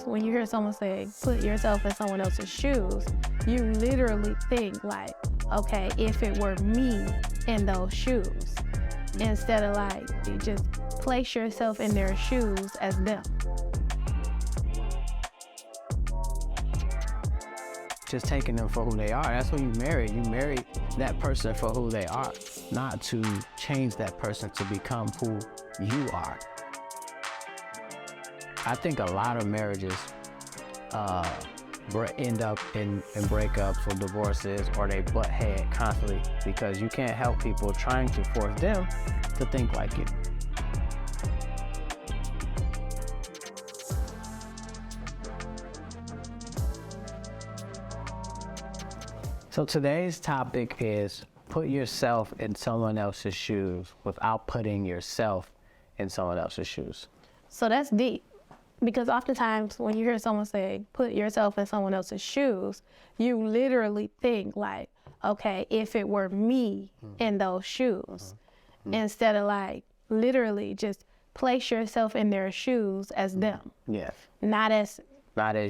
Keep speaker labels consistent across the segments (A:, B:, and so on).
A: When you hear someone say, put yourself in someone else's shoes, you literally think like, okay, if it were me in those shoes, instead of like, you just place yourself in their shoes as them.
B: Just taking them for who they are. That's what you marry. You marry that person for who they are, not to change that person to become who you are. I think a lot of marriages end up in breakups or divorces, or they butt head constantly because you can't help people trying to force them to think like you. So today's topic is put yourself in someone else's shoes without putting yourself in someone else's shoes.
A: So that's deep. Because oftentimes when you hear someone say, put yourself in someone else's shoes, you literally think like, okay, if it were me in those shoes, instead of like literally just place yourself in their shoes as them.
B: Yes.
A: Not as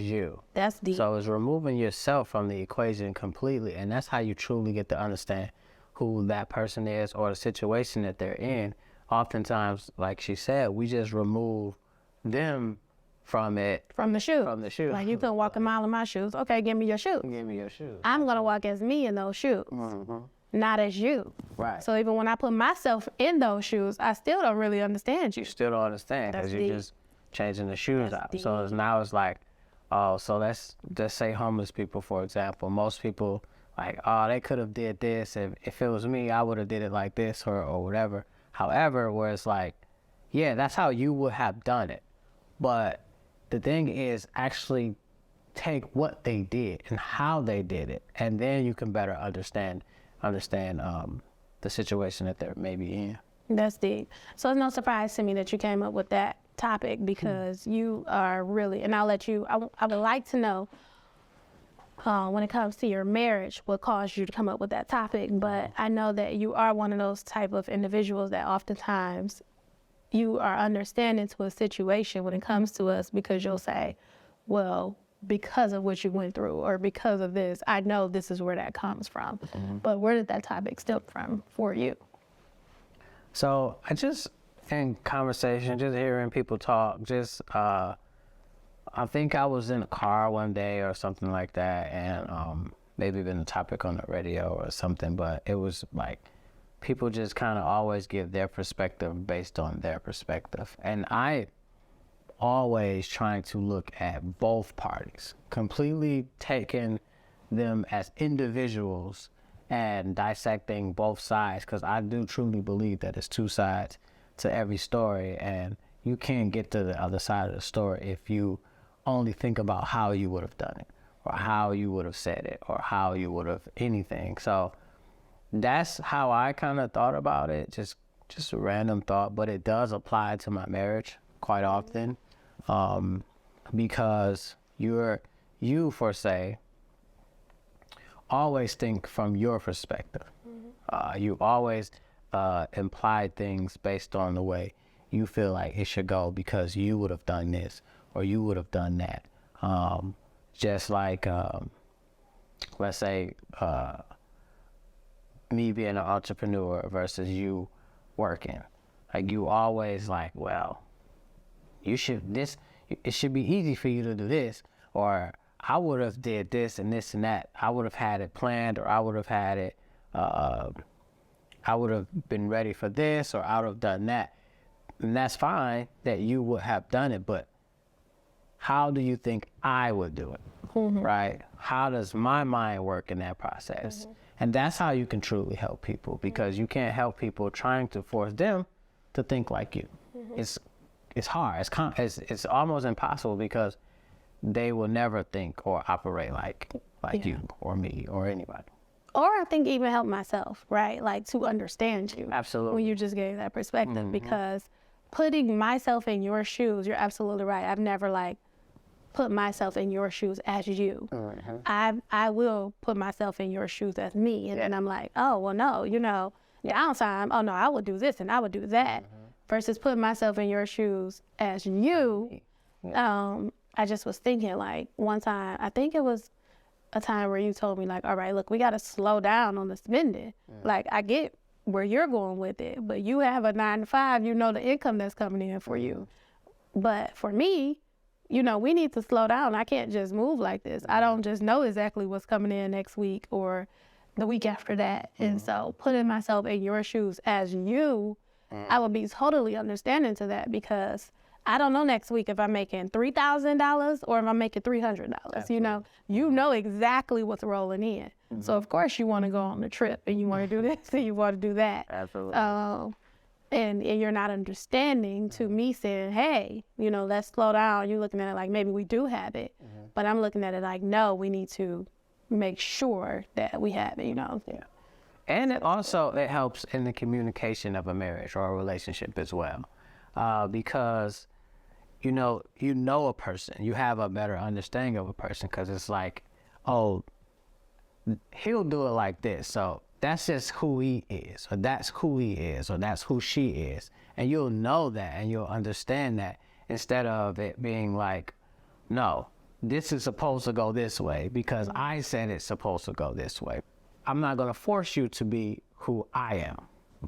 B: you.
A: That's deep.
B: So it's removing yourself from the equation completely, and that's how you truly get to understand who that person is or the situation that they're in. Oftentimes, like she said, we just remove them from it.
A: From the shoe.
B: From the shoe.
A: Like, you couldn't walk a mile in my shoes. Okay, give me your shoes.
B: Give me your shoes.
A: I'm going to walk as me in those shoes, not as you.
B: Right.
A: So even when I put myself in those shoes, I still don't really understand you.
B: You still don't understand because you're just changing the shoes out. So now it's like, oh, so let's just say homeless people, for example. Most people, like, oh, they could have did this. If it was me, I would have did it like this or whatever. However, where it's like, yeah, that's how you would have done it. But the thing is, actually take what they did and how they did it, and then you can better understand the situation that they're maybe in.
A: That's deep. So it's no surprise to me that you came up with that topic, because you are really, and I'll let you, I would like to know when it comes to your marriage, what caused you to come up with that topic. But I know that you are one of those type of individuals that oftentimes you are understanding to a situation when it comes to us, because you'll say, well, because of what you went through or because of this, I know this is where that comes from. But where did that topic stem from for you?
B: So I just, in conversation, just hearing people talk, I think I was in a car one day or something like that, and maybe been a topic on the radio or something, but it was like, people just kind of always give their perspective based on their perspective. And I always trying to look at both parties, completely taking them as individuals and dissecting both sides, because I do truly believe that it's two sides to every story, and you can't get to the other side of the story if you only think about how you would have done it or how you would have said it or how you would have anything. So that's how I kind of thought about it, just a random thought, but it does apply to my marriage quite often, because you for say, always think from your perspective. You always imply things based on the way you feel like it should go because you would have done this or you would have done that. Just like, let's say, me being an entrepreneur versus you working. Like, you always like, well, it should be easy for you to do this, or I would have did this and this and that. I would have had it planned, or I would have had it, I would have been ready for this, or I would have done that. And that's fine that you would have done it, but how do you think I would do it, right? How does my mind work in that process? And that's how you can truly help people, because you can't help people trying to force them to think like you. It's hard. It's almost impossible, because they will never think or operate like you or me or anybody.
A: Or I think even help myself, right? Like, to understand you.
B: Absolutely.
A: When you just gave that perspective, because putting myself in your shoes, you're absolutely right. I've never like put myself in your shoes as you. I will put myself in your shoes as me, and then I'm like, oh, well, no, downtime, oh no, I would do this and I would do that, versus putting myself in your shoes as you. I just was thinking, like, one time, I think it was a time where you told me, like, all right, look, we got to slow down on the spending. Like, I get where you're going with it, but you have a 9 to 5, you know the income that's coming in for you. But for me, you know, we need to slow down. I can't just move like this. I don't just know exactly what's coming in next week or the week after that. And so putting myself in your shoes as you, I would be totally understanding to that, because I don't know next week if I'm making $3,000 or if I'm making $300. You know exactly what's rolling in. So of course you want to go on the trip and you want to do this and you want to do that.
B: Absolutely.
A: And you're not understanding to me saying, hey, you know, let's slow down. You're looking at it like maybe we do have it, but I'm looking at it like, no, we need to make sure that we have it, you know.
B: Yeah. And it helps in the communication of a marriage or a relationship as well, because you know a person, you have a better understanding of a person, because it's like, oh, he'll do it like this, so that's just who he is, or that's who he is, or that's who she is, and you'll know that and you'll understand that, instead of it being like, no, this is supposed to go this way because I said it's supposed to go this way. I'm not going to force you to be who I am,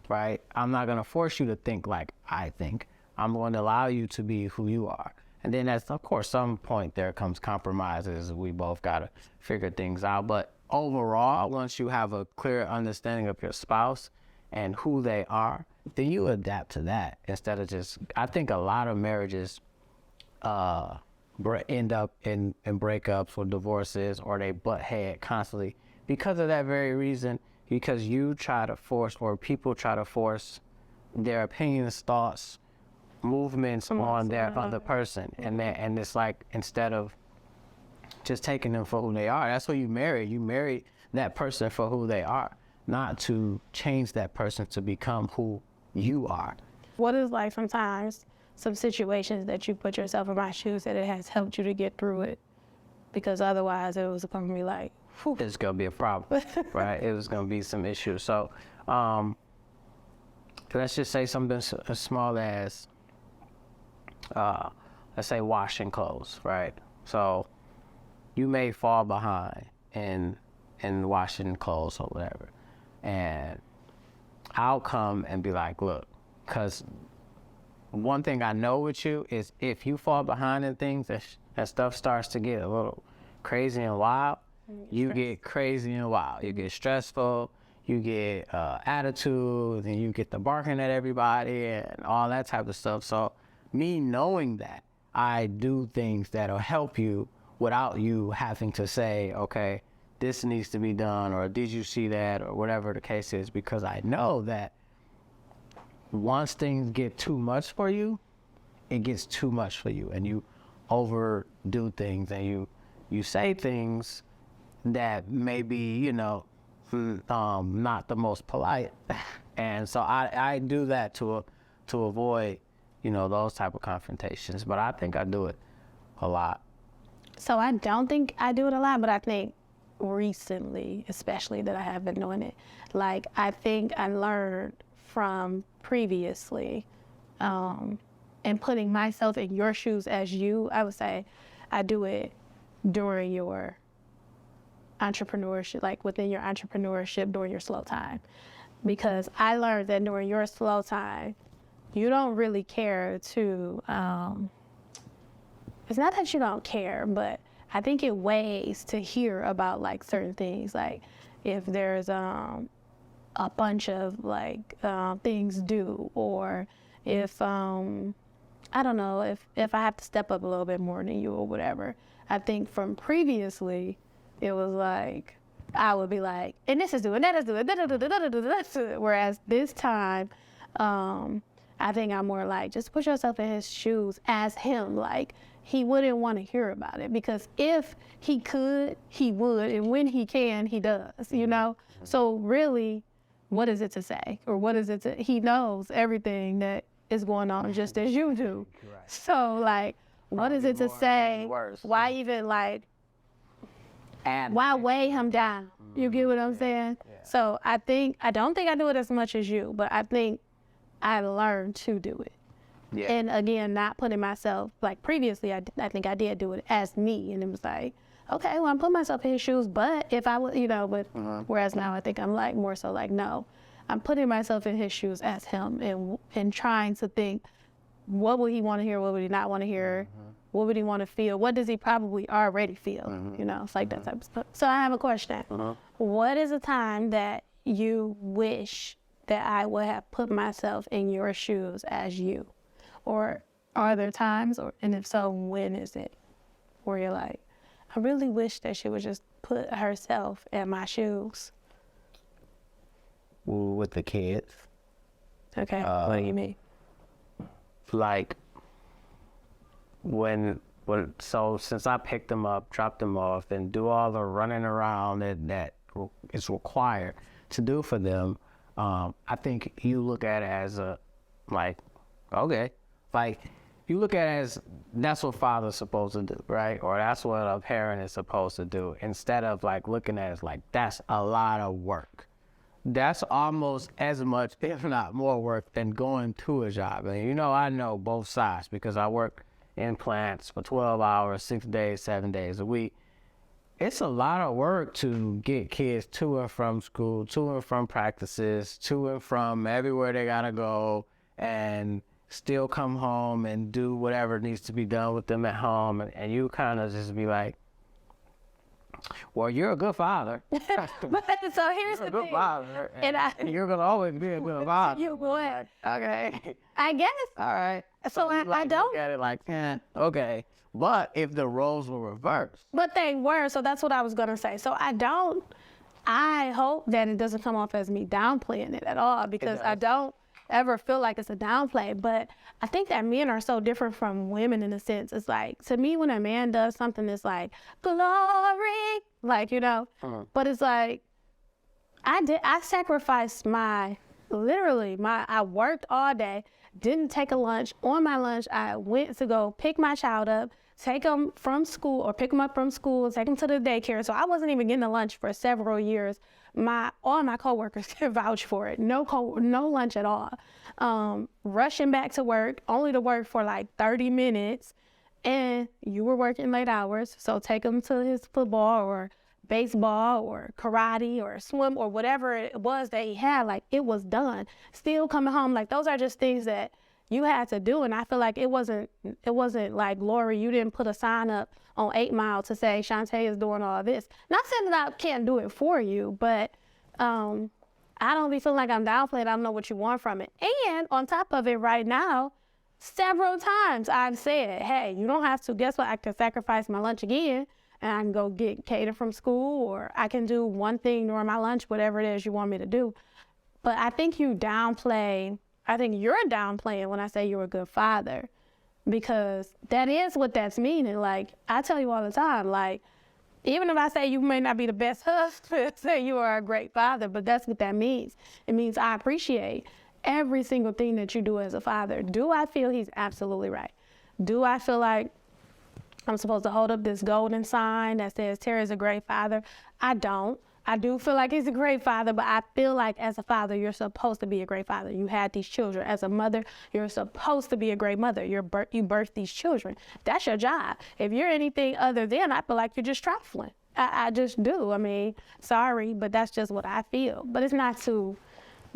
B: right? I'm not going to force you to think like I think. I'm going to allow you to be who you are. And then at, of course, some point there comes compromises. We both got to figure things out. But overall, once you have a clear understanding of your spouse and who they are, then you adapt to that instead of just, I think a lot of marriages end up in breakups or divorces, or they butt head constantly because of that very reason, because you try to force, or people try to force their opinions, thoughts, movements on their other person. And it's like, instead of just taking them for who they are, that's what you marry that person for who they are, not to change that person to become who you are.
A: What is, like, sometimes some situations that you put yourself in my shoes that it has helped you to get through it? Because otherwise it was going to be like, whew.
B: It's going to be a problem, right? It was going to be some issues. So let's just say something as small as, let's say washing clothes, right? So you may fall behind in washing clothes or whatever. And I'll come and be like, look, because one thing I know with you is if you fall behind in things, that stuff starts to get a little crazy and wild. You get crazy and wild. You get stressful. You get attitude, and you get the barking at everybody and all that type of stuff. So me knowing that, I do things that'll help you without you having to say, okay, this needs to be done, or did you see that, or whatever the case is, because I know that once things get too much for you, it gets too much for you, and you overdo things, and you say things that may be, not the most polite. And so I do that to avoid, those type of confrontations. But I think I do it a lot.
A: So I don't think I do it a lot, but I think recently, especially, that I have been doing it. Like, I think I learned from previously, and putting myself in your shoes as you, I would say I do it during your entrepreneurship, like within your entrepreneurship during your slow time. Because I learned that during your slow time, you don't really care to, it's not that you don't care, but I think it weighs to hear about, like, certain things. Like, if there's a bunch of, like, things due, or if, I don't know, if I have to step up a little bit more than you or whatever. I think from previously, it was like, I would be like, and this is due, and that is due, whereas this time, I think I'm more like, just put yourself in his shoes as him. Like, he wouldn't want to hear about it, because if he could, he would, and when he can, he does, So really, what is it to say? Or what is it to, he knows everything that is going on just as you do. Right. So, like, what is it to say? Why even, like, why weigh him down? You get what I'm saying? Yeah. So I don't think I do it as much as you, but I think I learned to do it.
B: Yeah.
A: And again, not putting myself, like previously, I think I did do it as me. And it was like, okay, well, I'm putting myself in his shoes. But if I would, but whereas now I think I'm like more so like, no, I'm putting myself in his shoes as him and trying to think, what would he want to hear? What would he not want to hear? What would he want to feel? What does he probably already feel? It's like that type of stuff. So I have a question. What is a time that you wish that I would have put myself in your shoes as you? Or are there times, and if so, when is it? Where you're like, I really wish that she would just put herself in my shoes.
B: With the kids.
A: Okay, what do you mean?
B: Like so since I picked them up, dropped them off, and do all the running around that is required to do for them, I think you look at it as okay, like you look at it as that's what father's supposed to do, right? Or that's what a parent is supposed to do, instead of like looking at it as like that's a lot of work. That's almost as much, if not more work than going to a job. And I know both sides because I work in plants for 12 hours, 6 days, 7 days a week. It's a lot of work to get kids to and from school, to and from practices, to and from everywhere they gotta go, and still come home and do whatever needs to be done with them at home. And you kind of just be like, well, you're a good father.
A: But so here's the
B: You're a good
A: thing.
B: father.
A: And
B: you're going to always be a good father.
A: You would.
B: Okay.
A: I guess.
B: All right.
A: So I
B: Look
A: don't.
B: at it like, okay. But if the roles were reversed.
A: But they were, so that's what I was going to say. So I hope that it doesn't come off as me downplaying it at all, because I don't ever feel like it's a downplay. But I think that men are so different from women in a sense. It's like, to me, when a man does something, it's like, glory, like, but it's like, I sacrificed I worked all day, didn't take a lunch. On my lunch, I went to go pick my child up, take him from school, or pick him up from school, take him to the daycare. So I wasn't even getting a lunch for several years. All my coworkers can vouch for it. No lunch at all. Rushing back to work, only to work for like 30 minutes. And you were working late hours. So take him to his football or baseball or karate or swim or whatever it was that he had. Like, it was done. Still coming home. Like, those are just things that you had to do. And I feel like it wasn't like, Lori, you didn't put a sign up on 8 Mile to say Shantae is doing all this. Not saying that I can't do it for you, but I don't be feeling like I'm downplaying. I don't know what you want from it. And on top of it right now, several times I've said, hey, you don't have to. Guess what? I can sacrifice my lunch again, and I can go get catered from school, or I can do one thing during my lunch, whatever it is you want me to do. But I think you're downplaying when I say you're a good father, because that is what that's meaning. Like, I tell you all the time, like, even if I say you may not be the best husband, say you are a great father, but that's what that means. It means I appreciate every single thing that you do as a father. Do I feel he's absolutely right? Do I feel like I'm supposed to hold up this golden sign that says Terry's a great father? I don't. I do feel like he's a great father, but I feel like as a father, you're supposed to be a great father. You had these children. As a mother, you're supposed to be a great mother. You birthed these children. That's your job. If you're anything other than, I feel like you're just trifling. I just do. I mean, sorry, but that's just what I feel. But it's not to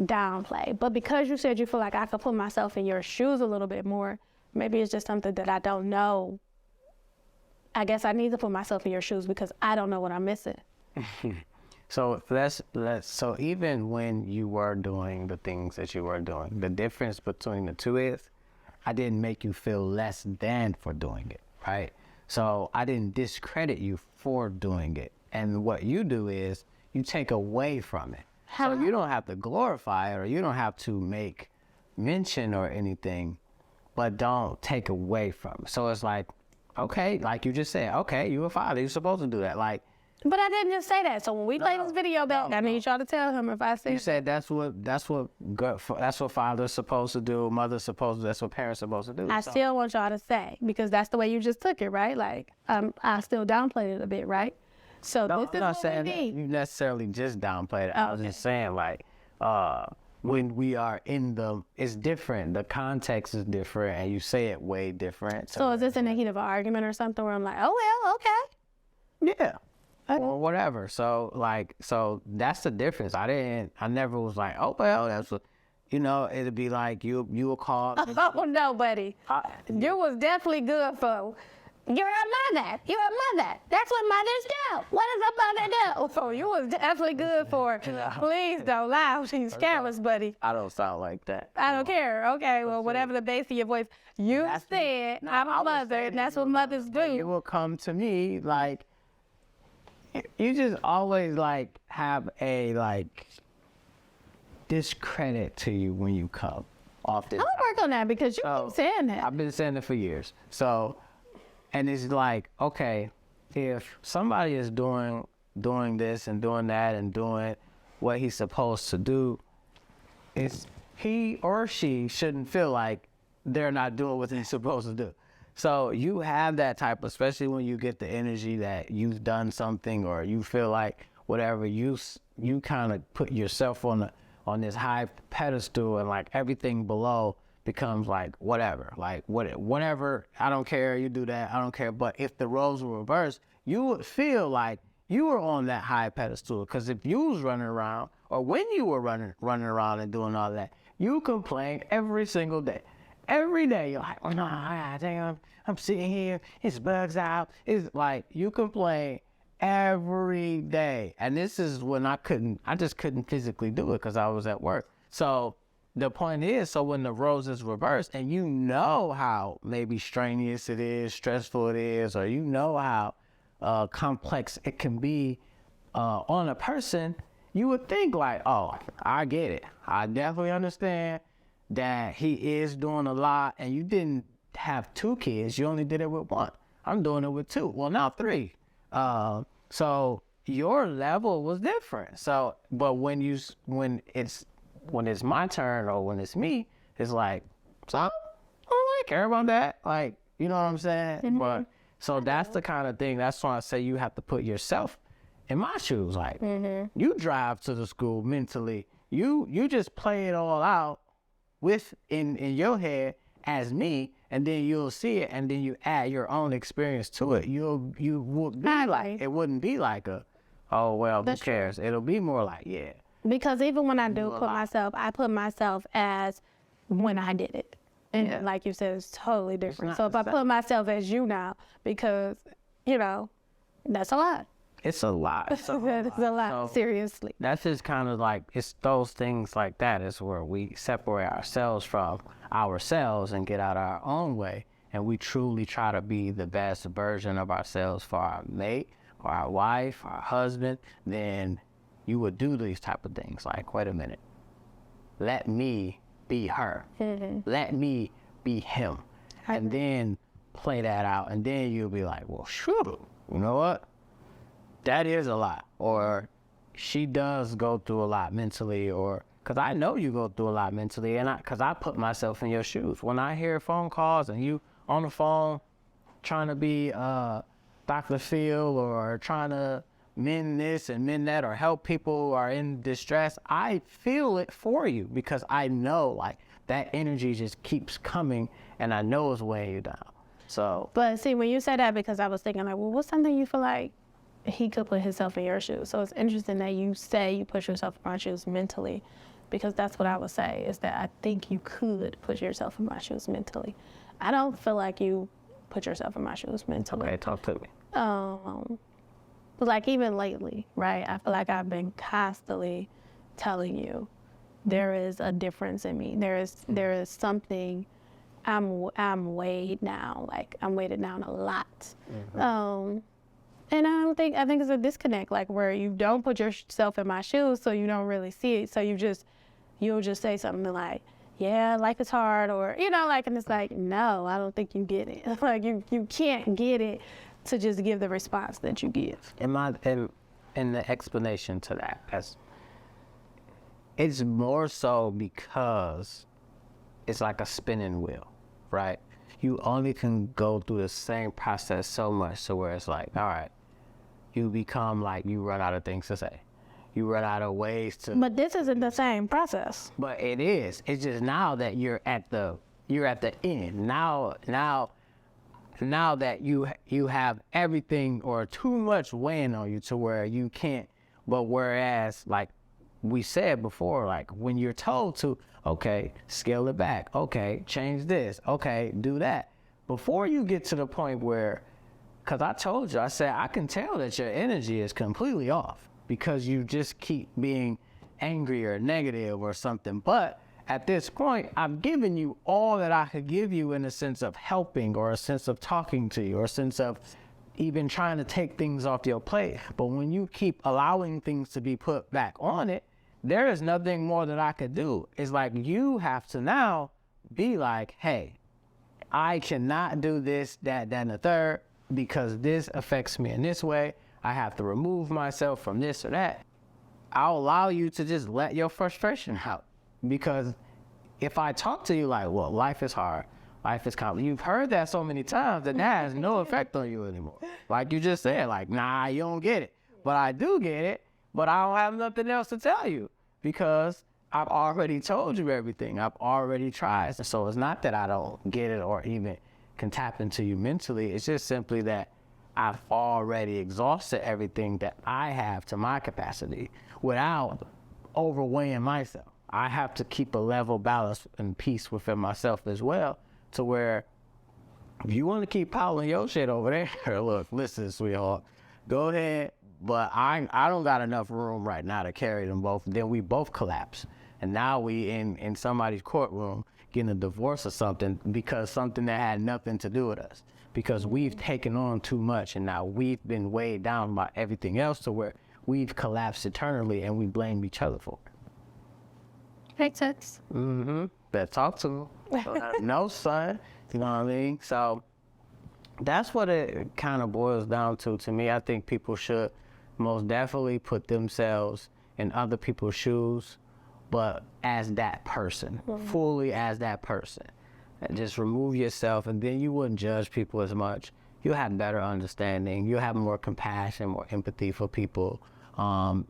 A: downplay. But because you said you feel like I could put myself in your shoes a little bit more, maybe it's just something that I don't know. I guess I need to put myself in your shoes because I don't know what I'm missing.
B: So so even when you were doing the things that you were doing, the difference between the two is I didn't make you feel less than for doing it, right? So I didn't discredit you for doing it. And what you do is you take away from it. So you don't have to glorify it, or you don't have to make mention or anything, but don't take away from it. So it's like, okay, like you just said, okay, you're a father, you're supposed to do that. Like,
A: but I didn't just say that. So when we play this video back, I need y'all to tell him if I say
B: you said that's what father's supposed to do, mother's supposed to do, that's what parents supposed to do.
A: I still want y'all to say, because that's the way you just took it, right? Like, I still downplayed it a bit, right? So
B: No,
A: this
B: I'm
A: is
B: not
A: what
B: saying
A: we
B: that
A: need.
B: you necessarily just downplayed it. I was just saying, like, when we are in it's different. The context is different, and you say it way different.
A: So is this in the heat of an argument or something where I'm like, oh, well, okay.
B: Yeah. Or whatever. So so that's the difference. I never was like, oh, well, that's what, it'd be like you will call.
A: Oh, no, buddy. You was definitely good for, you're a mother. You're a mother. That's what mothers do. What does a mother do? So you was definitely good for, please don't lie on these cameras, buddy.
B: I don't sound like that.
A: I don't care. Okay, well, whatever the base of your voice, you said I'm a mother, and that's what mothers do.
B: You will come to me like, you just always like have a discredit to you when you come off this.
A: I'm gonna work on that because you keep saying that.
B: I've been saying it for years. So, and it's like, okay, if somebody is doing this and doing that and doing what he's supposed to do, he or she shouldn't feel like they're not doing what they're supposed to do. So you have that type, especially when you get the energy that you've done something, or you feel like whatever, you kind of put yourself on this high pedestal, and like everything below becomes like whatever, whatever. I don't care. You do that. I don't care. But if the roles were reversed, you would feel like you were on that high pedestal, because if you was running around, or when you were running around and doing all that, you complained every single day. Every day you're like, oh no, I'm sitting here, it's bugs out. It's like you complain every day. And this is when I just couldn't physically do it because I was at work. So the point is, so when the roles is reversed, and you know how maybe strenuous it is, stressful it is, or you know how complex it can be on a person, you would think like, oh, I get it. I definitely understand that he is doing a lot, and you didn't have 2 kids. You only did it with 1. I'm doing it with 2. Well, now 3. So your level was different. So, but when it's my turn, or when it's me, it's like, so I don't really care about that. Like, you know what I'm saying? Mm-hmm. But so that's the kind of thing. That's why I say you have to put yourself in my shoes. Like, you drive to the school mentally. You just play it all out in your head as me, and then you'll see it, and then you add your own experience to it. You would be like, it wouldn't be like oh well, who cares? It'll be more like, yeah.
A: Because even when I do I put myself as when I did it. And like you said, it's totally different. So if I put myself as you now, because, that's a lot.
B: It's a lot.
A: It's a lot, seriously.
B: That's just kind of like, it's those things like that is where we separate ourselves from ourselves and get out our own way. And we truly try to be the best version of ourselves for our mate, or our wife, our husband. Then you would do these type of things like, wait a minute, let me be her. Mm-hmm. Let me be him. And then play that out. And then you'll be like, well, sure, you know what? That is a lot. Or she does go through a lot mentally, or because I know you go through a lot mentally, and because I put myself in your shoes. When I hear phone calls and you on the phone trying to be Dr. Phil, or trying to mend this and mend that, or help people who are in distress, I feel it for you, because I know like that energy just keeps coming, and I know it's weighing you down. So,
A: but see, when you said that, because I was thinking like, well, what's something you feel like he could put himself in your shoes? So it's interesting that you say you put yourself in my shoes mentally, because that's what I would say, is that I think you could put yourself in my shoes mentally. I don't feel like you put yourself in my shoes mentally.
B: Okay, talk to me.
A: But like even lately, right? I feel like I've been constantly telling you there is a difference in me. There is something. I'm weighed now. Like I'm weighted down a lot. Mm-hmm. And I think it's a disconnect, like where you don't put yourself in my shoes, so you don't really see it. So you'll just say something like, yeah, life is hard, or, and it's like, no, I don't think you get it. Like you can't get it to just give the response that you give.
B: In the explanation to that, it's more so because it's like a spinning wheel, right? You only can go through the same process so much, so where it's like, all right, you become like, you run out of things to say. you run out of ways to.
A: But this isn't the same process.
B: But it is. It's just now that you're at the end. Now that you have everything or too much weighing on you to where you can't. But whereas, like we said before, like when you're told to, okay, scale it back, okay, change this, okay, do that. Before you get to the point where, because I told you, I said, I can tell that your energy is completely off because you just keep being angry or negative or something. But at this point, I've given you all that I could give you in a sense of helping or a sense of talking to you or a sense of even trying to take things off your plate. But when you keep allowing things to be put back on it, there is nothing more that I could do. It's like you have to now be like, hey, I cannot do this, that, and the third because this affects me in this way. I have to remove myself from this or that. I'll allow you to just let your frustration out. Because if I talk to you like, well, life is hard, life is complicated, you've heard that so many times that has no effect on you anymore. Like you just said, like, nah, you don't get it. But I do get it, but I don't have nothing else to tell you because I've already told you everything. I've already tried. So it's not that I don't get it or even can tap into you mentally. It's just simply that I've already exhausted everything that I have to my capacity without overweighing myself. I have to keep a level balance and peace within myself as well to where if you want to keep piling your shit over there, look, listen, sweetheart, go ahead. But I don't got enough room right now to carry them both. Then we both collapse. And now we in somebody's courtroom getting a divorce or something because something that had nothing to do with us. Because we've taken on too much and now we've been weighed down by everything else to where we've collapsed eternally and we blame each other for it.
A: Makes sense.
B: Better talk to him. No, son. You know what I mean? So that's what it kind of boils down to me. I think people should most definitely put themselves in other people's shoes, but as that person, fully as that person. And just remove yourself, and then you wouldn't judge people as much. You'll have better understanding. You'll have more compassion, more empathy for people.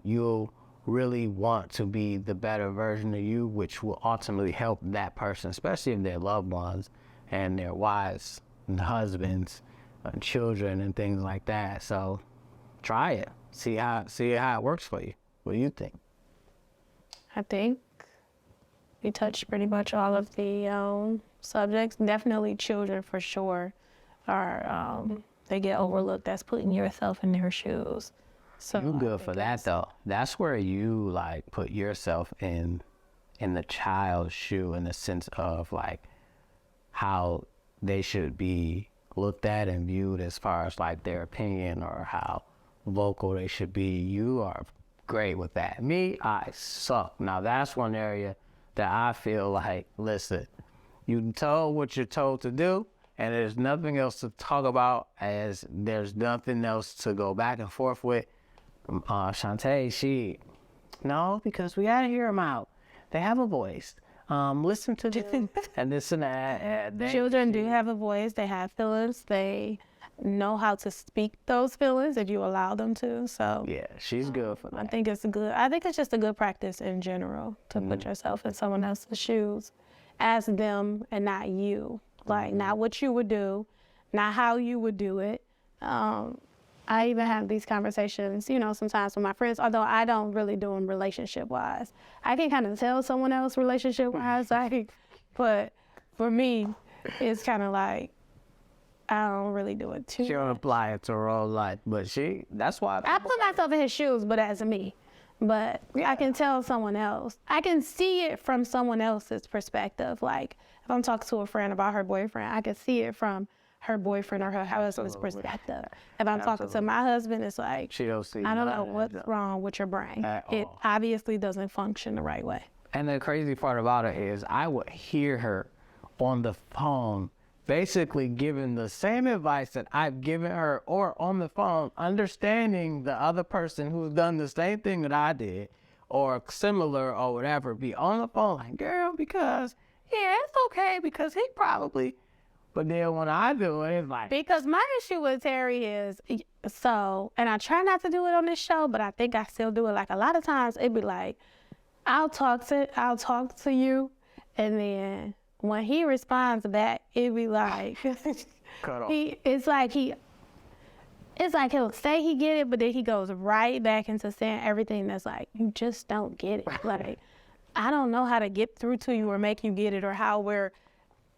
B: You'll really want to be the better version of you, which will ultimately help that person, especially if they're loved ones and their wives and husbands and children and things like that. So try it. See how it works for you. What do you think?
A: I think we touched pretty much all of the subjects. Definitely children for sure are, they get overlooked. That's putting yourself in their shoes. So
B: You good for that though. That's where you like put yourself in the child's shoe in the sense of like how they should be looked at and viewed as far as like their opinion or how vocal they should be. You are great with that. Me, I suck. Now that's one area that I feel like, listen, you told what you're told to do and there's nothing else to talk about as there's nothing else to go back and forth with. Shantae, no, because we gotta hear them out. They have a voice. Listen to them and this and that.
A: Children do have a voice. They have feelings. They know how to speak those feelings if you allow them to. So
B: yeah, she's good for that.
A: I think it's just a good practice in general to put yourself in someone else's shoes as them and not you. Like not what you would do, not how you would do it. I even have these conversations, sometimes with my friends, although I don't really do them relationship-wise. I can kind of tell someone else relationship-wise, but for me, it's kind of like, I don't really do it too
B: She don't apply it to her own life, but that's why.
A: I put myself in his shoes, but as me. But I can tell someone else. I can see it from someone else's perspective. Like, if I'm talking to a friend about her boyfriend, I can see it from her boyfriend or her husband's perspective. If I'm talking to my husband, it's like,
B: She don't see
A: I don't know
B: none of
A: what's
B: that
A: wrong with your brain.
B: at
A: It
B: all.
A: obviously doesn't function the right way.
B: And the crazy part about it is I would hear her on the phone basically giving the same advice that I've given her or on the phone, understanding the other person who's done the same thing that I did or similar or whatever, be on the phone like, girl, because, yeah, it's okay because he probably, But then when I do it, it's like,
A: Because my issue with Terry is so, and I try not to do it on this show, but I think I still do it. Like a lot of times, it'd be like, I'll talk to you, and then when he responds back, it'd be like,
B: cut off.
A: it's like he'll say he get it, but then he goes right back into saying everything that's like, you just don't get it. Like, I don't know how to get through to you or make you get it, or how we're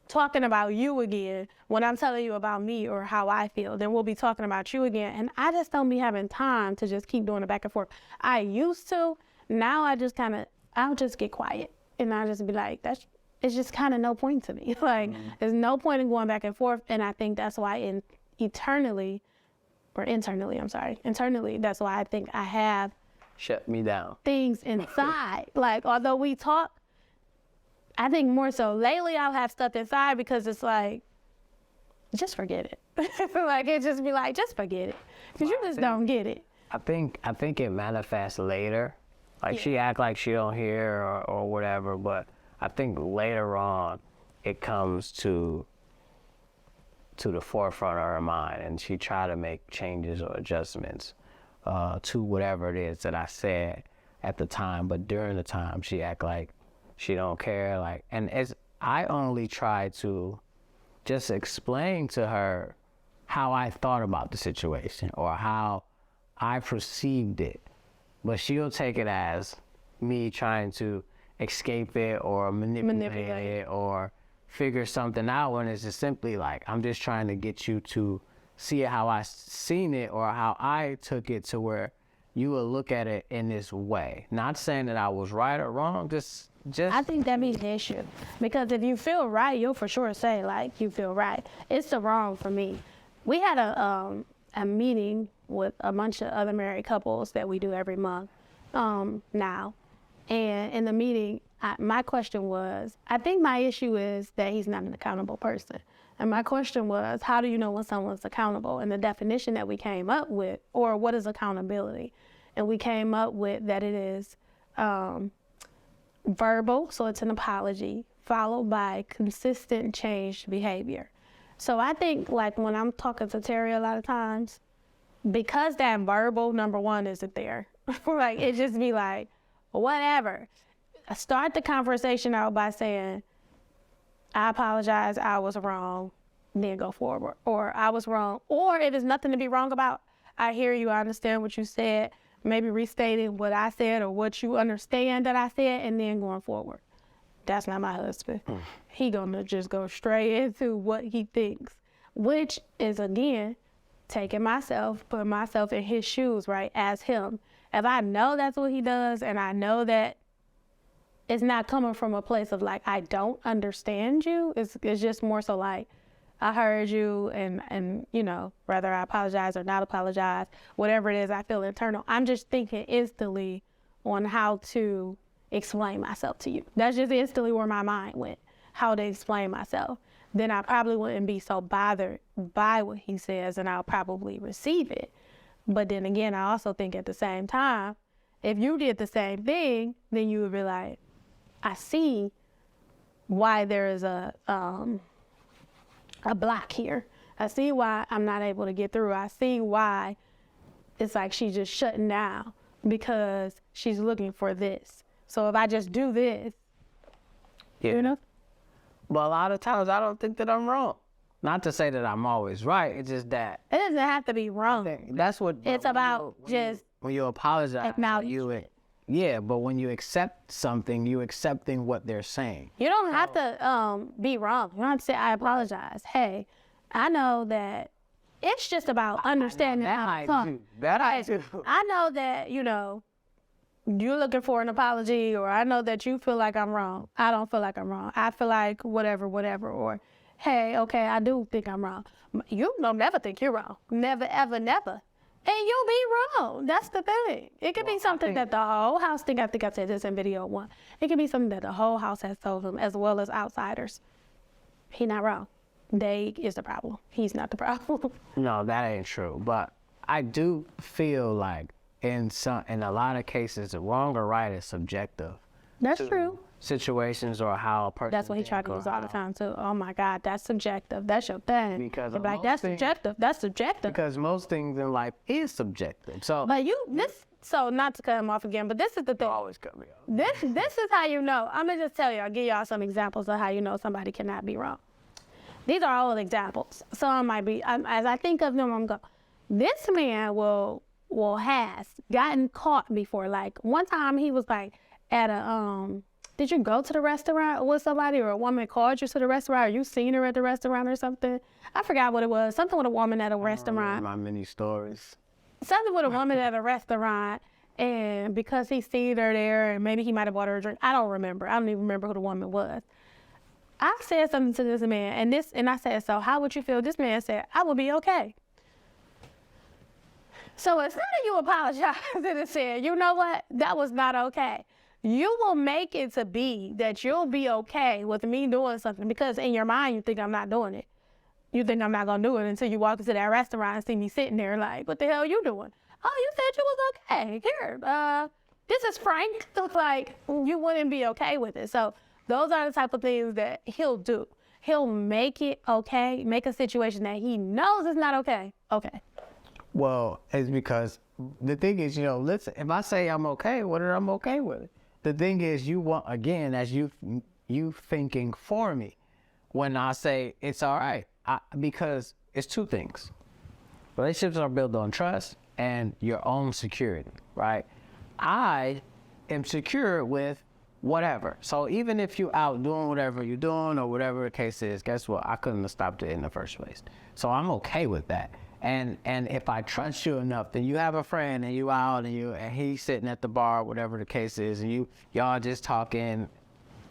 A: talking about you again when I'm telling you about me or how I feel. Then we'll be talking about you again. And I just don't be having time to just keep doing it back and forth. I used to. Now I just I'll just get quiet. And I'll just be like, it's just kind of no point to me. Like, there's no point in going back and forth. And I think that's why internally, that's why I think I have
B: Shut me down.
A: things inside. Like, although we talk, I think more so lately I'll have stuff inside because it's like, just forget it. Like, it just be like, just forget it. Because you just don't get it.
B: I think it manifests later. Like she act like she don't hear or whatever, but I think later on it comes to the forefront of her mind, and she try to make changes or adjustments to whatever it is that I said at the time. But during the time, she act like she don't care. Like, and I only try to just explain to her how I thought about the situation or how I perceived it. But she'll take it as me trying to escape it or manipulate it or figure something out, when it's just simply like, I'm just trying to get you to see it how I seen it or how I took it to where you will look at it in this way. Not saying that I was right or wrong, just
A: I think that be the issue. Because if you feel right, you'll for sure say, like, you feel right. It's the wrong for me. We had a meeting with a bunch of other married couples that we do every month now. And in the meeting, my question was, I think my issue is that he's not an accountable person. And my question was, how do you know when someone's accountable? And the definition that we came up with, or what is accountability? And we came up with that it is verbal, so it's an apology, followed by consistent changed behavior. So I think, like, when I'm talking to Terry a lot of times, because that verbal, number one, isn't there. Like, it just be like, whatever. I start the conversation out by saying, I apologize, I was wrong, then go forward. Or I was wrong. Or if there's nothing to be wrong about, I hear you, I understand what you said, maybe restating what I said or what you understand that I said, and then going forward. That's not my husband. He gonna just go straight into what he thinks, which is, again, putting myself in his shoes, right, as him. If I know that's what he does, and I know that it's not coming from a place of like, I don't understand you, it's just more so like, I heard you, and you know, whether I apologize or not apologize, whatever it is I feel internal, I'm just thinking instantly on how to explain myself to you. That's just instantly where my mind went, how to explain myself. Then I probably wouldn't be so bothered by what he says, and I'll probably receive it. But then again, I also think at the same time, if you did the same thing, then you would be like, I see why there is a block here. I see why I'm not able to get through. I see why it's like she's just shutting down because she's looking for this. So if I just do this, you know?
B: But a lot of times I don't think that I'm wrong. Not to say that I'm always right. It's just that.
A: It doesn't have to be wrong.
B: That's what.
A: It's about
B: when you apologize.
A: Acknowledge.
B: Yeah, but when you accept something, you accepting what they're saying.
A: You don't have to be wrong. You don't have to say, I apologize. Hey, I know that it's just about understanding how to talk.
B: That I do.
A: I know that, you know, you're looking for an apology, or I know that you feel like I'm wrong. I don't feel like I'm wrong. I feel like whatever, or, hey, okay, I do think I'm wrong. You don't never think you're wrong. Never, ever, never. And you'll be wrong. That's the thing. It could be something that the whole house I think I said this in video 1. It could be something that the whole house has told him, as well as outsiders. He not wrong. They is the problem. He's not the problem.
B: No, that ain't true. But I do feel like in a lot of cases, the wrong or right is subjective.
A: That's true.
B: situations or how a person.
A: That's what he tried to use all the time too. Oh my God, that's subjective. That's your thing.
B: Because
A: They'd be like, that's subjective. That's subjective.
B: Because most things in life is subjective. So
A: But so not to cut him off again, but this is the thing.
B: always cut me off.
A: This is how you know. I'm gonna just tell you. I'll give y'all some examples of how you know somebody cannot be wrong. These are all examples. Some might be. As I think of them, I'm going. This man has gotten caught before. Like one time, he was like at a Did you go to the restaurant with somebody, or a woman called you to the restaurant, or you seen her at the restaurant or something? I forgot what it was. Something with a woman at a restaurant.
B: My many stories.
A: Something with a woman at a restaurant, and because he seen her there, and maybe he might have bought her a drink. I don't remember. I don't even remember who the woman was. I said something to this man, and I said, so how would you feel? This man said, I would be okay. So instead of you apologizing and saying, you know what, that was not okay, you will make it to be that you'll be okay with me doing something, because in your mind you think I'm not doing it. You think I'm not gonna do it until you walk into that restaurant and see me sitting there like, what the hell you doing? Oh, you said you was okay. Here, this is Frank. Looks like you wouldn't be okay with it. So those are the type of things that he'll do. He'll make it okay, make a situation that he knows is not okay.
B: Well, it's because the thing is, listen, if I say I'm okay with it, I'm okay with it. The thing is, you want, again, as you thinking for me, when I say it's all right, because it's two things. Relationships are built on trust and your own security, right? I am secure with whatever. So even if you out doing whatever you're doing or whatever the case is, guess what? I couldn't have stopped it in the first place. So I'm okay with that. And if I trust you enough, then you have a friend and you out and he's sitting at the bar, whatever the case is, and y'all just talking,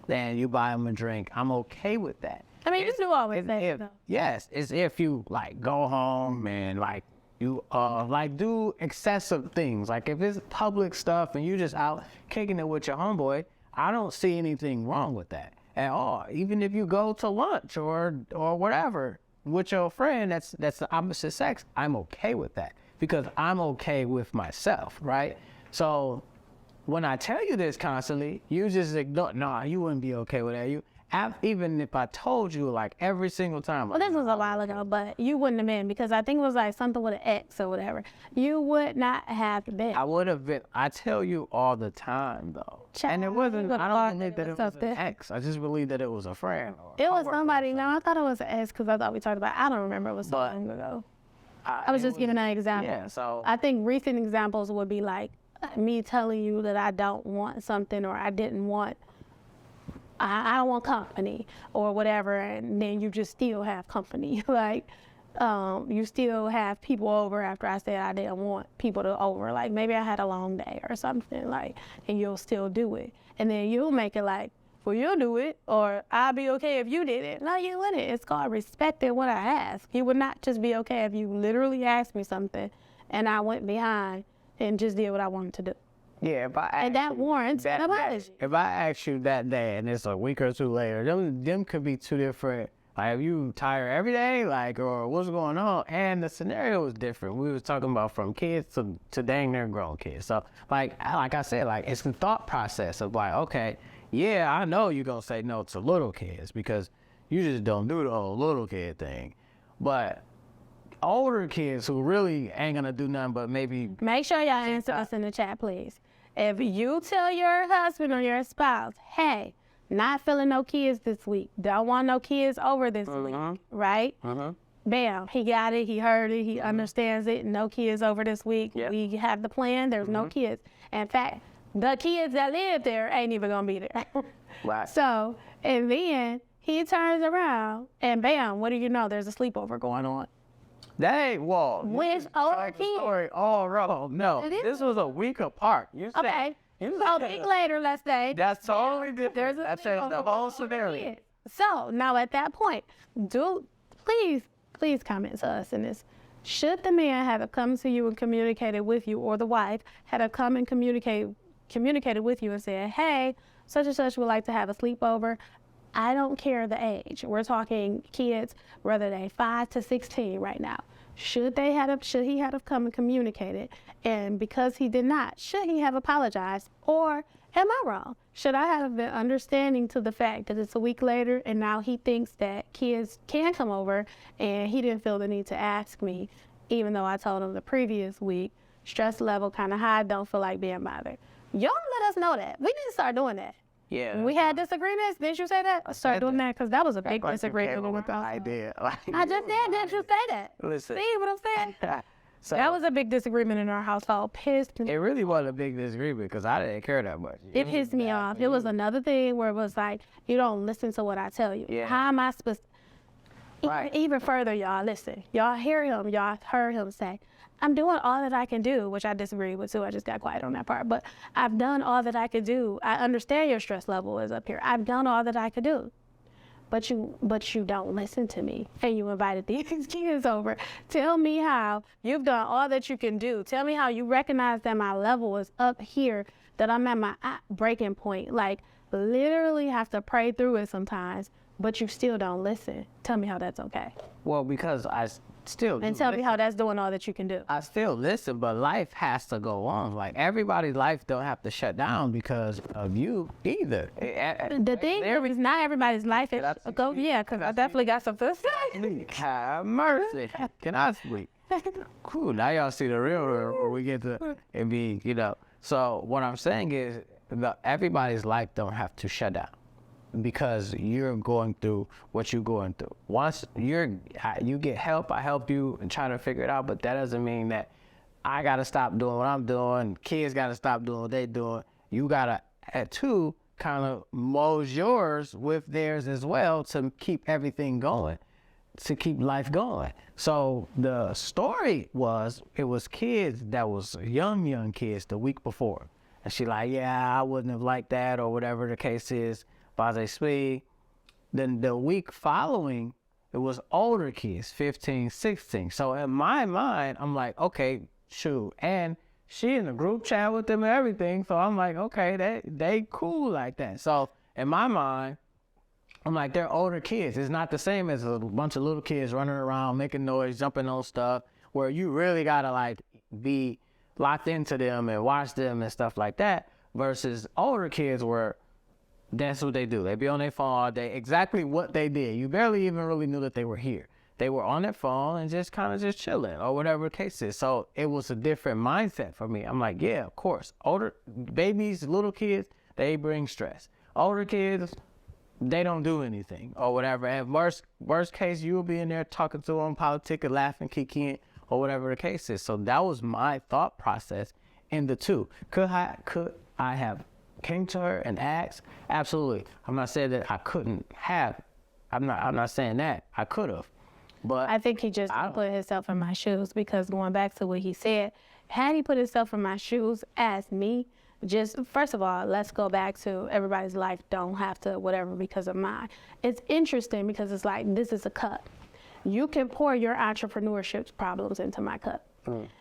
B: and you buy him a drink. I'm okay with that.
A: I mean, you do always say it, though.
B: Yes, it's if you like go home and like you like do excessive things. Like if it's public stuff and you just out kicking it with your homeboy, I don't see anything wrong with that at all. Even if you go to lunch or whatever with your friend that's the opposite sex, I'm okay with that because I'm okay with myself, right? So when I tell you this constantly, you just ignore. Nah, you wouldn't be okay with that. Even if I told you like every single time.
A: Well, this was a while ago, but you wouldn't have been, because I think it was like something with an X or whatever. You would not have been.
B: I would have been. I tell you all the time though. And it wasn't, I don't believe that it was an ex. I just believe that it was a friend.
A: It was somebody. No, I thought it was an ex because I thought we talked about it. I don't remember. It was so long ago. I was just giving an example.
B: Yeah, so.
A: I think recent examples would be like me telling you that I don't want something, or I didn't want, I don't want company or whatever, and then you just still have company. Like, you still have people over after I said I didn't want people to over. Like maybe I had a long day or something, like, and you'll still do it. And then you'll make it like, well, you'll do it, or I'll be okay if you did it. No, you wouldn't. It's called respecting what I ask. You would not just be okay if you literally asked me something and I went behind and just did what I wanted to do.
B: Yeah, if I ask
A: And that warrants an apology.
B: If I ask you that day and it's a week or two later, them could be two different. Like, if you tired every day, like, or what's going on? And the scenario was different. We was talking about from kids to dang near grown kids. So, like I said, like, it's the thought process of like, okay, yeah, I know you're going to say no to little kids because you just don't do the whole little kid thing. But older kids who really ain't going to do nothing but maybe.
A: Make sure y'all answer us in the chat, please. If you tell your husband or your spouse, hey, not feeling no kids this week, don't want no kids over this week, right? Bam, he got it, he heard it, he understands it, no kids over this week.
B: Yep.
A: We have the plan, there's no kids. In fact, the kids that live there ain't even gonna be there.
B: Right.
A: So, and then he turns around and bam, what do you know, there's a sleepover going on.
B: That ain't wall.
A: Which older
B: the
A: kid?
B: story all wrong. No,
A: It is.
B: this was a week apart. You said,
A: Okay.
B: you
A: So a
B: said
A: week later, let's say,
B: that's totally different.
A: there's a
B: That's
A: sleepover
B: the whole
A: with
B: scenario.
A: kids. So now at that point, please comment to us in this. Should the man have come to you and communicated with you, or the wife had to come and communicated with you and said, hey, such and such would like to have a sleepover. I don't care the age. We're talking kids, whether they 5 to 16 right now. Should he have come and communicated? And because he did not, should he have apologized? Or am I wrong? Should I have been understanding to the fact that it's a week later and now he thinks that kids can come over and he didn't feel the need to ask me, even though I told him the previous week, stress level kind of high, don't feel like being bothered. Y'all let us know that. We need to start doing that.
B: Yeah.
A: When we had disagreements, didn't you say that? Start doing that because that was a big disagreement with us.
B: I did.
A: I just did. Didn't you say that?
B: Listen.
A: See what I'm saying?
B: So
A: That was a big disagreement in our household. Pissed me.
B: it really wasn't a big disagreement because I didn't care that much.
A: It pissed me off. It was another thing where it was like, you don't listen to what I tell you.
B: Yeah.
A: How am I supposed
B: Right.
A: Even further, y'all, listen. Y'all heard him say, I'm doing all that I can do, which I disagree with too. I just got quiet on that part. But I've done all that I could do. I understand your stress level is up here. I've done all that I could do. But you don't listen to me. And you invited these kids over. Tell me how you've done all that you can do. Tell me how you recognize that my level is up here, that I'm at my breaking point. Like, literally have to pray through it sometimes, but you still don't listen. Tell me how that's okay.
B: Well, because I still
A: And tell me how that's doing all that you can do.
B: I still listen, but life has to go on. Like everybody's life don't have to shut down because of you either.
A: The thing is, not everybody's life is go. Yeah, because I definitely got something to say.
B: Have mercy. Can I speak? Cool. Now y'all see the real where we get to it be, So what I'm saying is everybody's life don't have to shut down because you're going through what you're going through. Once you get help, I help you and try to figure it out, but that doesn't mean that I got to stop doing what I'm doing. Kids got to stop doing what they're doing. You got to, at two, kind of mold yours with theirs as well to keep everything going, to keep life going. So the story was, it was kids that was young kids the week before. And she like, yeah, I wouldn't have liked that or whatever the case is. Baze Speed. Then the week following, it was older kids, 15, 16. So in my mind, I'm like, okay, shoot. And she in a group chat with them and everything. So I'm like, okay, they cool like that. So in my mind, I'm like, they're older kids. It's not the same as a bunch of little kids running around, making noise, jumping on stuff, where you really gotta like be locked into them and watch them and stuff like that, versus older kids where that's what they do. They be on their phone all day, exactly what they did. You barely even really knew that they were here. They were on their phone and just kind of just chilling or whatever the case is. So it was a different mindset for me. I'm like, yeah, of course. Older babies, little kids, they bring stress. Older kids, they don't do anything or whatever. And worst case, you'll be in there talking to them, politicking, laughing, kicking, or whatever the case is. So that was my thought process in the two. Could I have came to her and asked? Absolutely. I'm not saying that I couldn't have. I'm not saying that. I could have. But
A: I think he just put himself in my shoes, because going back to what he said, had he put himself in my shoes as me, just first of all, let's go back to everybody's life don't have to whatever because of mine. It's interesting because it's like, this is a cup. You can pour your entrepreneurship problems into my cup.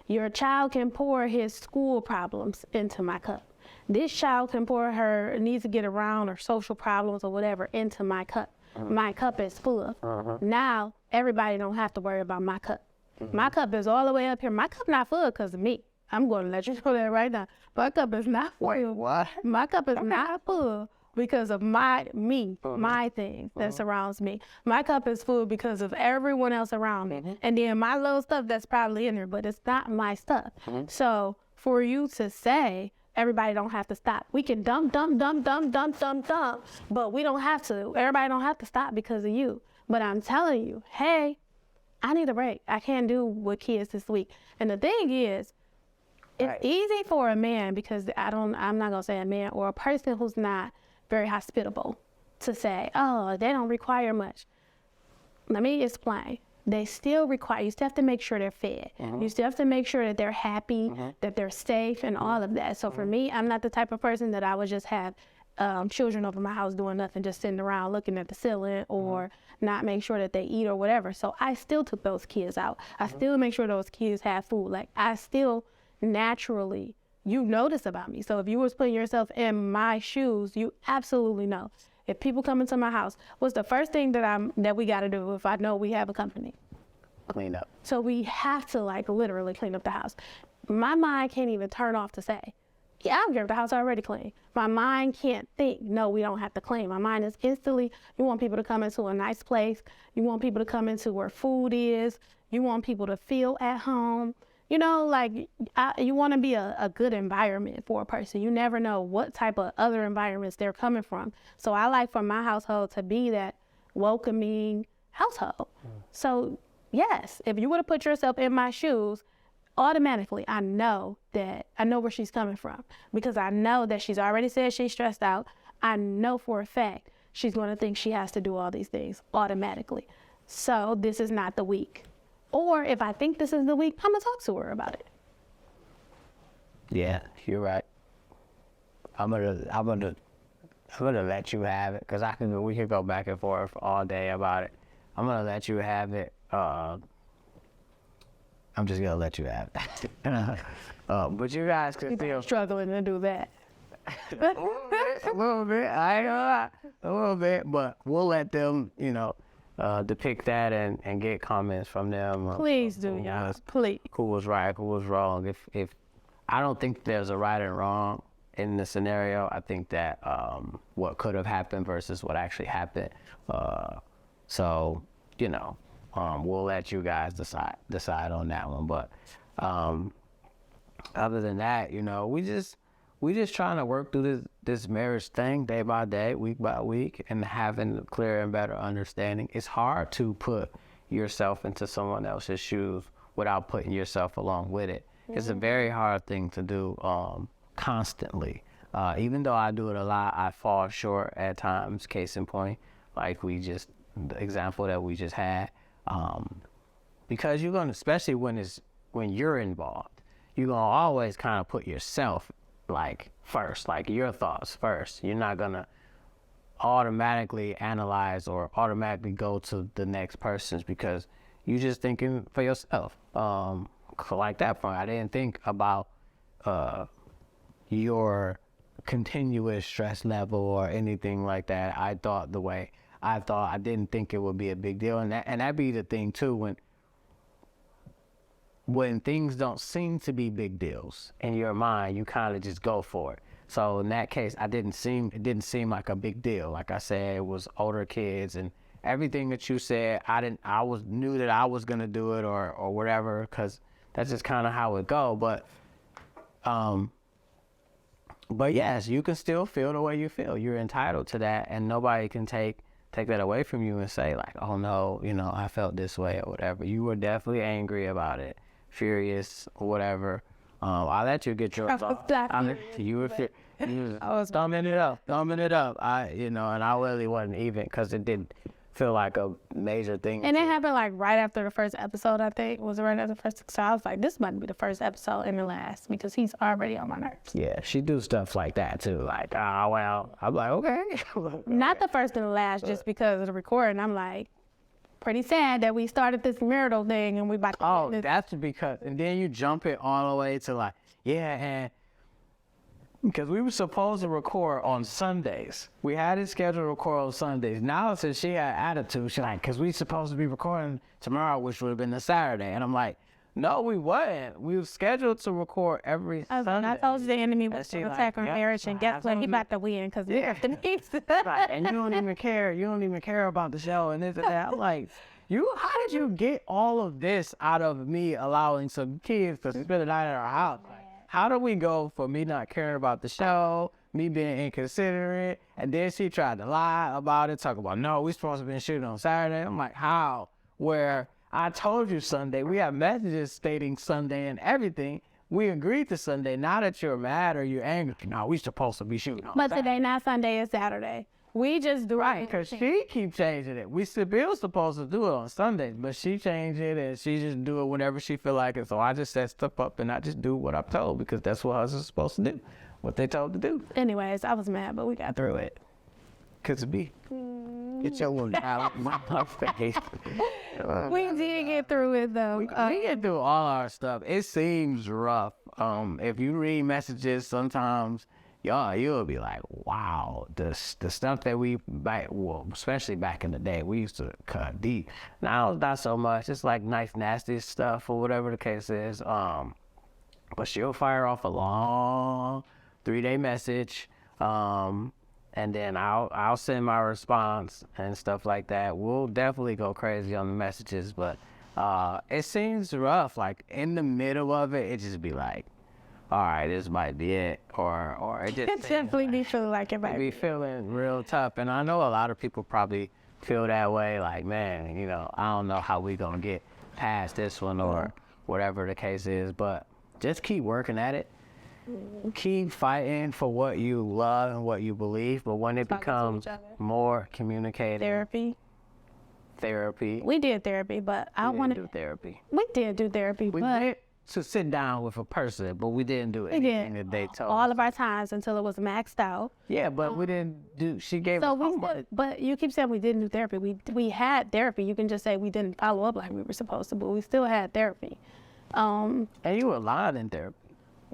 A: Your child can pour his school problems into my cup. This child can pour her needs to get around or social problems or whatever into my cup. My cup is full. Now, everybody don't have to worry about my cup. My cup is all the way up here. My cup not full because of me. I'm going to let you know that right now. My cup is not full.
B: what?
A: My cup is not full because of my things that surrounds me. My cup is full because of everyone else around me. And then my little stuff that's probably in there, but it's not my stuff. So for you to say, everybody don't have to stop. We can dump, but we don't have to. Everybody don't have to stop because of you. But I'm telling you, hey, I need a break. I can't do with kids this week. And the thing is, it's easy for a man, because I'm not gonna say a man or a person who's not very hospitable, to say, oh, they don't require much. Let me explain. They still require, you still have to make sure they're fed. You still have to make sure that they're happy, that they're safe and all of that. So for me, I'm not the type of person that I would just have children over my house doing nothing, just sitting around looking at the ceiling or not make sure that they eat or whatever. So I still took those kids out. I still make sure those kids have food. Like, I still naturally, you notice about me. So if you was putting yourself in my shoes, you absolutely know. If people come into my house, what's the first thing that we got to do if I know we have a company?
B: clean up.
A: So we have to like literally clean up the house. My mind can't even turn off to say, yeah, I don't care if the house already clean. My mind can't think, no, we don't have to clean. My mind is instantly, you want people to come into a nice place. You want people to come into where food is. You want people to feel at home. You know, like you want to be a good environment for a person. You never know what type of other environments they're coming from. So I like for my household to be that welcoming household. So yes, if you would have put yourself in my shoes, automatically I know where she's coming from, because I know that she's already said she's stressed out. I know for a fact she's going to think she has to do all these things automatically. So this is not the week. Or if I think this is the week, I'm gonna talk to her about it.
B: Yeah, you're right. I'm gonna let you have it, because we could go back and forth all day about it. I'm gonna let you have it. I'm just gonna let you have it. But you guys can still
A: Struggling to do that.
B: a little bit. I ain't gonna lie, a little bit, but we'll let them, depict that and get comments from them.
A: Please do, y'all. Please.
B: Who was right, who was wrong. If I don't think there's a right and wrong in the scenario. I think that what could have happened versus what actually happened. So we'll let you guys decide on that one. But other than that, we just trying to work through this marriage thing day by day, week by week, and having a clearer and better understanding. It's hard to put yourself into someone else's shoes without putting yourself along with it. Mm-hmm. It's a very hard thing to do constantly. Even though I do it a lot, I fall short at times. Case in point, like the example that we just had, because you're gonna, especially when you're involved, you're gonna always kind of put yourself like first, like your thoughts first. You're not gonna automatically analyze or automatically go to the next person's, because you're just thinking for yourself. Like that point, I didn't think about your continuous stress level or anything like that. I thought the way I thought. I didn't think it would be a big deal, and that be the thing too, when things don't seem to be big deals in your mind, you kind of just go for it. So in that case, it didn't seem like a big deal. Like I said, it was older kids, and everything that you said, knew that I was gonna do it or whatever, because that's just kind of how it go. But yes, you can still feel the way you feel. You're entitled to that, and nobody can take that away from you and say like, oh no, I felt this way or whatever. You were definitely angry about it, furious or whatever. I'll let you get your thoughts. You was thumbing it up. And I really wasn't even, because it didn't feel like a major thing.
A: And it happened like right after the first episode, I think. Was it right after the first? So I was like, this might be the first episode and the last, because he's already on my nerves.
B: Yeah, she do stuff like that too. Like, well, I'm like, okay.
A: Not the first and the last, just because of the recording. I'm like, pretty sad that we started this marital thing and we about to
B: that's because, and then you jump it all the way to like, and because we were supposed to record on Sundays. We had it scheduled to record on Sundays. Now, since she had attitude, she's like, because we supposed to be recording tomorrow, which would have been a Saturday. And I'm like, no, we wasn't. We were scheduled to record every Sunday.
A: I told you the enemy was going to attack our marriage, and guess what? He about to win, because
B: and you don't even care. You don't even care about the show and this and that. I'm like, how did you get all of this out of me allowing some kids to spend the night at our house? Like, how do we go for me not caring about the show, me being inconsiderate, and then she tried to lie about it, talk about, no, we supposed to be shooting on Saturday. I'm like, how? Where I told you Sunday, we have messages stating Sunday and everything. We agreed to Sunday. Now that you're mad or you're angry, no, we supposed to be shooting on Saturday.
A: But today, not Sunday, it's Saturday. We just do
B: right, because she keep changing it. We still supposed to do it on Sundays, but she changed it and she just do it whenever she feel like it. So I just set stuff up and I just do what I'm told, because that's what husbands are supposed to do, what they told to do.
A: Anyways, I was mad, but we got through it.
B: Cause of me. Get your one out of my face.
A: We did get through it though.
B: We get through all our stuff. It seems rough. If you read messages, sometimes you'll be like, wow, the stuff that we back, well, especially back in the day, we used to cut deep. Now not so much. It's like nice, nasty stuff or whatever the case is. But she'll fire off a long 3-day message, and then I'll send my response and stuff like that. We'll definitely go crazy on the messages, but it seems rough. Like in the middle of it, it just be like, all right, this might be it, or it just
A: It definitely be feeling like it might
B: be
A: be.
B: feeling real tough. And I know a lot of people probably feel that way. Like, man, you know, I don't know how we gonna get past this one or whatever the case is, but just keep working at it. Keep fighting for what you love and what you believe. But when it
A: Talking to
B: becomes
A: each other.
B: more communicating, therapy,
A: We did therapy, but I
B: we
A: want
B: didn't
A: to.
B: do therapy.
A: We did do therapy,
B: We
A: but
B: went to sit down with a person, but we didn't do
A: we
B: anything
A: did
B: that they told
A: all
B: us.
A: of our times until it was maxed out.
B: Yeah, but we didn't do. She gave
A: So
B: us
A: we
B: homework.
A: still, but you keep saying we didn't do therapy. We had therapy. You can just say we didn't follow up like we were supposed to, but we still had therapy.
B: And you were lying in therapy.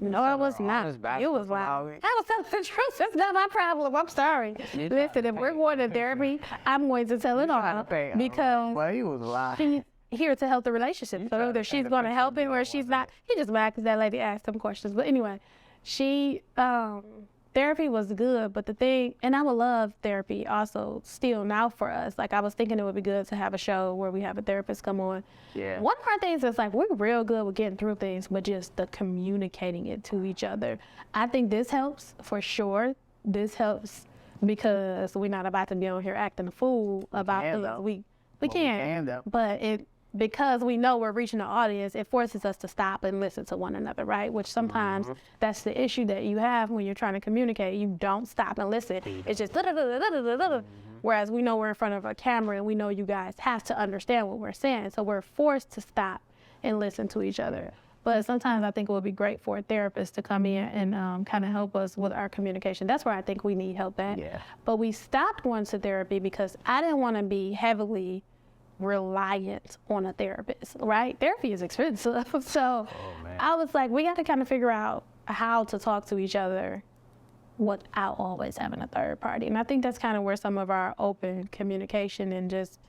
A: No, I was not.
B: honest
A: You was
B: basketball
A: lying.
B: always.
A: I was telling the truth. That's not my problem. I'm sorry.
B: You
A: Listen, if we're going to therapy, I'm going to tell it all because
B: Well, you was lying.
A: she's here to help the relationship. So
B: trying
A: either
B: to
A: she's
B: paint a
A: going to
B: picture
A: help
B: you
A: it or
B: don't
A: she's
B: want
A: not. He just mad because that lady asked him questions. But anyway, she therapy was good, but the thing, and I would love therapy also still now for us. Like I was thinking it would be good to have a show where we have a therapist come on.
B: Yeah.
A: One of our things is like we're real good with getting through things, but just the communicating it to each other. I think this helps for sure. This helps because we're not about to be on here acting a fool about
B: can,
A: things.
B: though.
A: We
B: We
A: can,
B: can, though.
A: but because we know we're reaching the audience, it forces us to stop and listen to one another, right? Which sometimes that's the issue that you have when you're trying to communicate. You don't stop and listen. It's just whereas we know we're in front of a camera and we know you guys have to understand what we're saying. So we're forced to stop and listen to each other. But sometimes I think it would be great for a therapist to come in and kind of help us with our communication. That's where I think we need help at.
B: Yeah.
A: But we stopped going to therapy because I didn't want to be heavily reliant on a therapist, right? Therapy is expensive. So
B: man.
A: I was like, we got to kind of figure out how to talk to each other without always having a third party. And I think that's kind of where some of our open communication and just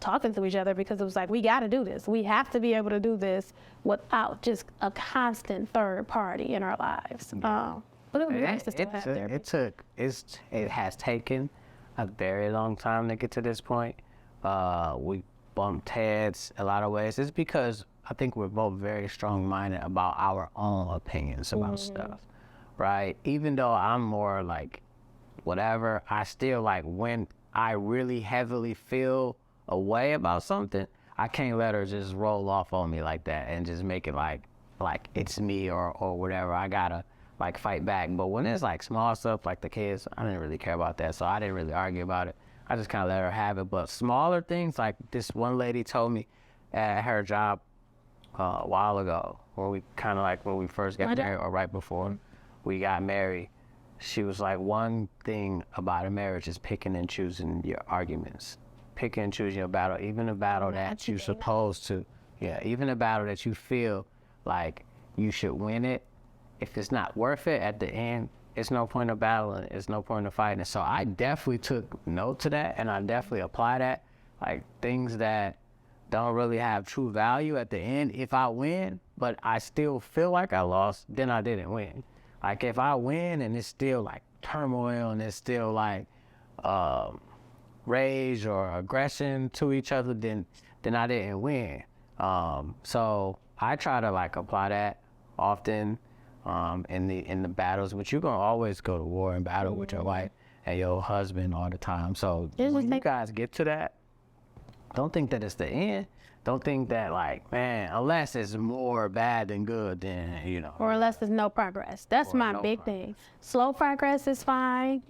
A: talking to each other, because it was like, we got to do this. We have to be able to do this without just a constant third party in our lives. But it would be nice to still have therapy.
B: It has taken a very long time to get to this point. We bumped heads a lot of ways. It's because I think we're both very strong-minded about our own opinions about stuff, right? Even though I'm more like whatever, I still like when I really heavily feel a way about something, I can't let her just roll off on me like that and just make it like it's me or whatever. I gotta like fight back. But when it's like small stuff like the kids, I didn't really care about that, so I didn't really argue about it. I just kind of let her have it. But smaller things, like this one lady told me at her job a while ago, where we kind of like when we first got married or right before we got married, she was like, one thing about a marriage is picking and choosing your arguments, picking and choosing your battle, even a battle that you're supposed to, even a battle that you feel like you should win it. If it's not worth it at the end, it's no point of battling. It's no point of fighting. So I definitely took note to that, and I definitely apply that. Like things that don't really have true value at the end. If I win, but I still feel like I lost, then I didn't win. Like if I win and it's still like turmoil and it's still like rage or aggression to each other, then I didn't win. So I try to like apply that often. In the battles, but you're gonna always go to war and battle with your wife and your husband all the time. So when you guys get to that, don't think that it's the end. Don't think that like, man, unless it's more bad than good, then
A: or unless there's no progress. That's my big thing. Slow progress is fine.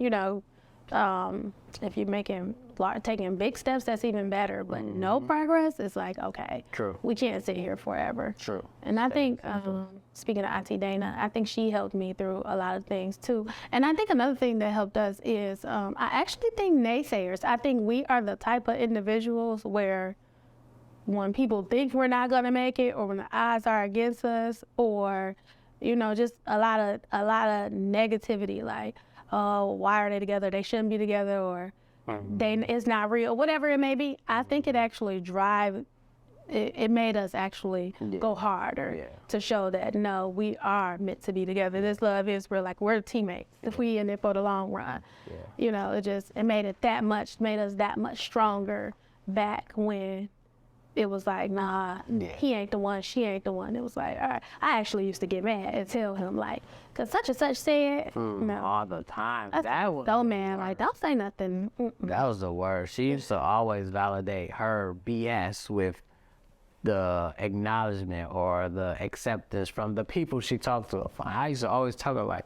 A: If you're taking big steps, that's even better. But no progress, it's like, okay,
B: True.
A: We can't sit here forever.
B: True.
A: And I think, speaking of Auntie Dana, I think she helped me through a lot of things too. And I think another thing that helped us is, I actually think naysayers. I think we are the type of individuals where when people think we're not gonna make it, or when the odds are against us, or You know, just a lot of negativity, like, oh, why are they together? They shouldn't be together, or it's not real, whatever it may be. I think it actually it made us actually go harder to show that, no, we are meant to be together. This love is real, like we're teammates if we in it for the long run. You know, it made us that much stronger back when it was like, nah, he ain't the one, she ain't the one. It was like, all right. I actually used to get mad and tell him, like, because such and such said, no.
B: All the time.
A: That was so man, like, don't say nothing.
B: That was the worst. She used to always validate her BS with the acknowledgement or the acceptance from the people she talked to. I used to always tell her, like,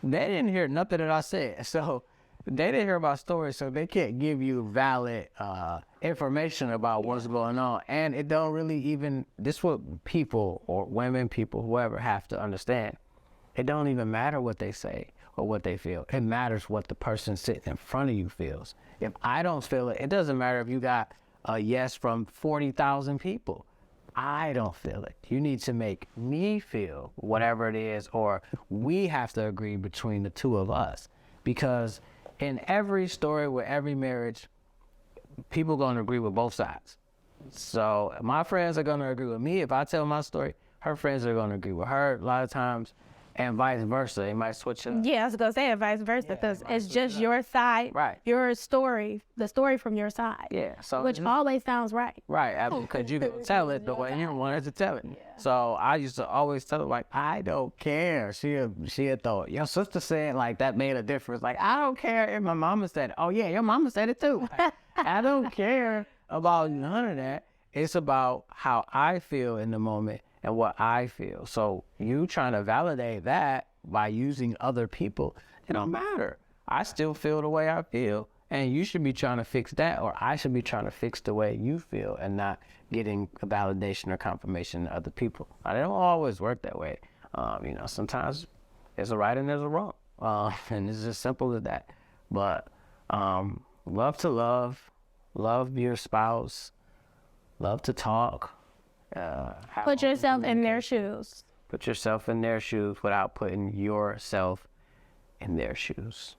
B: they didn't hear nothing that I said. So they didn't hear my story, so they can't give you valid information about what's going on. And it don't really even, this what people or women, people, whoever have to understand. It don't even matter what they say or what they feel. It matters what the person sitting in front of you feels. If I don't feel it, it doesn't matter if you got a yes from 40,000 people. I don't feel it. You need to make me feel whatever it is, or we have to agree between the two of us. Because in every story with every marriage, people going to agree with both sides. So my friends are going to agree with me. If I tell my story, her friends are going to agree with her a lot of times, and vice versa. They might switch it up.
A: Yeah, I was going to say vice versa, because it's just your side,
B: right?
A: Your story, the story from your side.
B: Yeah. So
A: which always sounds right.
B: Right, because you can tell it the way you wanted to tell it. Yeah. So I used to always tell her, like, I don't care. She'd thought, your sister said, like, that made a difference. Like, I don't care if my mama said it. Oh, yeah, your mama said it too. I don't care about none of that. It's about how I feel in the moment and what I feel. So you trying to validate that by using other people, it don't matter. I still feel the way I feel, and you should be trying to fix that, or I should be trying to fix the way you feel and not getting a validation or confirmation in other people. I don't always work that way. You know, sometimes there's a right and there's a wrong, and it's as simple as that. But love to love your spouse, love to talk.
A: Put yourself in their shoes.
B: Put yourself in their shoes without putting yourself in their shoes.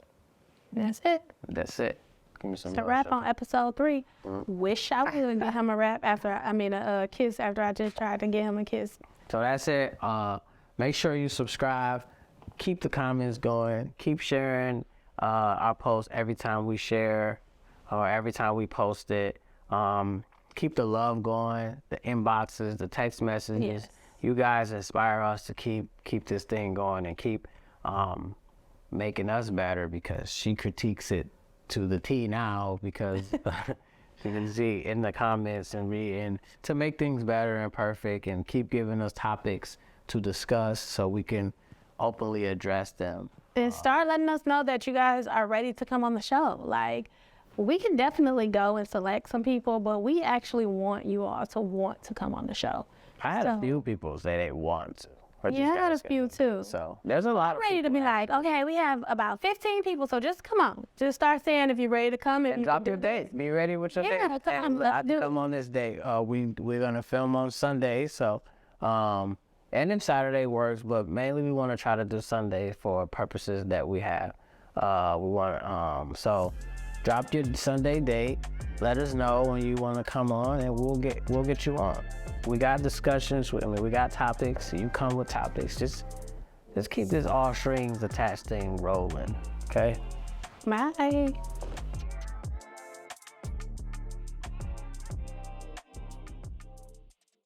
A: That's it.
B: That's it. Give me some.
A: It's a wrap on episode 3. Wish I would get him a kiss after I just tried to get him a kiss.
B: So that's it. Make sure you subscribe. Keep the comments going. Keep sharing our posts every time we share or every time we post it. Keep the love going, the inboxes, the text messages.
A: Yes.
B: You guys inspire us to keep this thing going and keep making us better, because she critiques it to the T now, because you can see in the comments and reading to make things better and perfect, and keep giving us topics to discuss so we can openly address them.
A: And start letting us know that you guys are ready to come on the show. Like, we can definitely go and select some people, but we actually want you all to want to come on the show.
B: I had a few people say they want to.
A: Yeah, I had a few too.
B: So there's a lot of
A: ready to be like, okay, we have about 15 people, so just come on. Just start saying if you're ready to come.
B: And drop your dates. Be ready with your dates. Come on this day. We're going to film on Sunday, so and then Saturday works, but mainly we want to try to do Sunday for purposes that we have. So drop your Sunday date. Let us know when you want to come on, and we'll get you on. We got discussions. We got topics. So you come with topics. Just keep this all strings attached thing rolling. Okay.
A: Bye.